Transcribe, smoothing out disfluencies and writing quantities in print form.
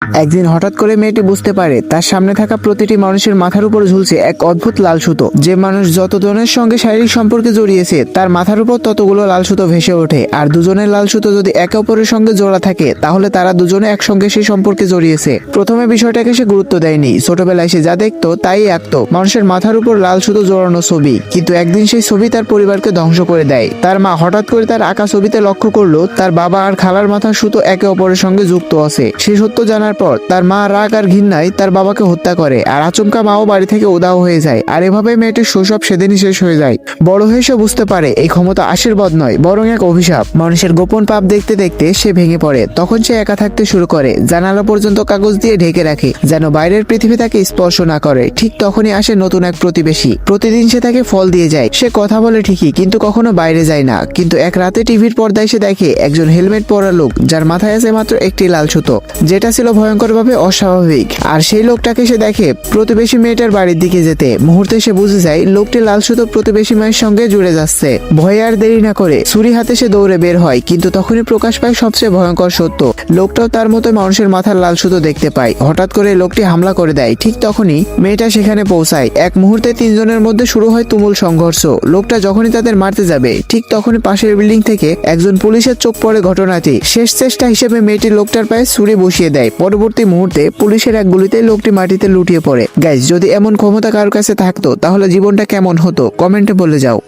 একদিন হঠাৎ করে মেয়েটি বুঝতে পারে তার সামনে থাকা প্রতিটি মানুষের মাথার উপর ঝুলছে এক অদ্ভুত লাল সুতো। যে মানুষ যতজনের সঙ্গে শারীরিক সম্পর্কে জড়িয়েছে তার মাথার উপর ততগুলো লাল সুতো ভেসে ওঠে। আর দুজনের লাল সুতো যদি একে অপরের সঙ্গে জোড়া থাকে তাহলে তারা দুজনে একসঙ্গে সেই সম্পর্কে জড়িয়েছে। প্রথমে বিষয়টাকে সে গুরুত্ব দেয়নি, ছোটবেলায় সে যা দেখতো তাই আঁকতো, মানুষের মাথার উপর লাল সুতো জড়ানো ছবি। কিন্তু একদিন সেই ছবি তার পরিবারকে ধ্বংস করে দেয়। তার মা হঠাৎ করে তার আঁকা ছবিতে লক্ষ্য করলো তার বাবা আর খালার মাথার সুতো একে অপরের সঙ্গে যুক্ত আছে। সেই সত্য জানার পর তার মা রাগ আর ঘৃণায় তার বাবাকে হত্যা করে, আর আচমকা মাও বাড়ি থেকে উধাও হয়ে যায়। আর এভাবে মেয়েটির শৈশব সেদিনই শেষ হয়ে যায়। বড় হয়ে সে বুঝতে পারে এই ক্ষমতা আশীর্বাদ নয় বরং এক অভিশাপ। মানুষের গোপন পাপ দেখতে দেখতে সে ভেঙে পড়ে। তখন সে একা থাকতে শুরু করে, জানালা পর্যন্ত কাগজ দিয়ে ঢেকে রাখে যেন বাইরের পৃথিবী তাকে স্পর্শ না করে। ঠিক তখনই আসে নতুন এক প্রতিবেশী। প্রতিদিন সে তাকে ফল দিয়ে যায়। সে কথা বলে ঠিকই কিন্তু কখনো বাইরে যায় না। কিন্তু এক রাতে টিভির পর্দায় সে দেখে একজন হেলমেট পরা লোক যার মাথায় আছে মাত্র একটি লাল সুতো, যেটা ছিল ভয়ঙ্করভাবে অস্বাভাবিক। আর সেই লোকটাকে সে দেখে প্রতিবেশী মেয়েটার বাড়ির দিকে যেতে। মুহূর্তে সে বুঝে যায় লোকটি লাল সুতো প্রতিবেশী মায়ের সঙ্গে জুড়ে যাচ্ছে। ভয়ে আর দেরি না করে ছুরি হাতে সে দৌড়ে বের হয়। কিন্তু তখনই প্রকাশ পায় সবচেয়ে ভয়ঙ্কর সত্য। লোকটাও তার মতো মানুষের মাথার লাল সুতো দেখতে পায়। হঠাৎ করে লোকটি হামলা করে দেয়। ঠিক তখনই মেয়েটা সেখানে পৌঁছায়। এক মুহূর্তে তিনজনের মধ্যে শুরু হয় তুমুল সংঘর্ষ। লোকটা যখনই তাদের মারতে যাবে ঠিক তখনই পাশের বিল্ডিং থেকে একজন পুলিশের চোখ পড়ে ঘটনাটি। শেষ চেষ্টা হিসেবে মেয়েটি লোকটার পায়ে ছুরি বসিয়ে দেয়। পরবর্তী মুহূর্তে পুলিশের এক গুলিতে লোকটি মাটিতে লুটিয়ে পড়ে। গাইস, যদি এমন ক্ষমতা কারোর কাছে থাকতো তাহলে জীবনটা কেমন হতো কমেন্টে বলে যাও।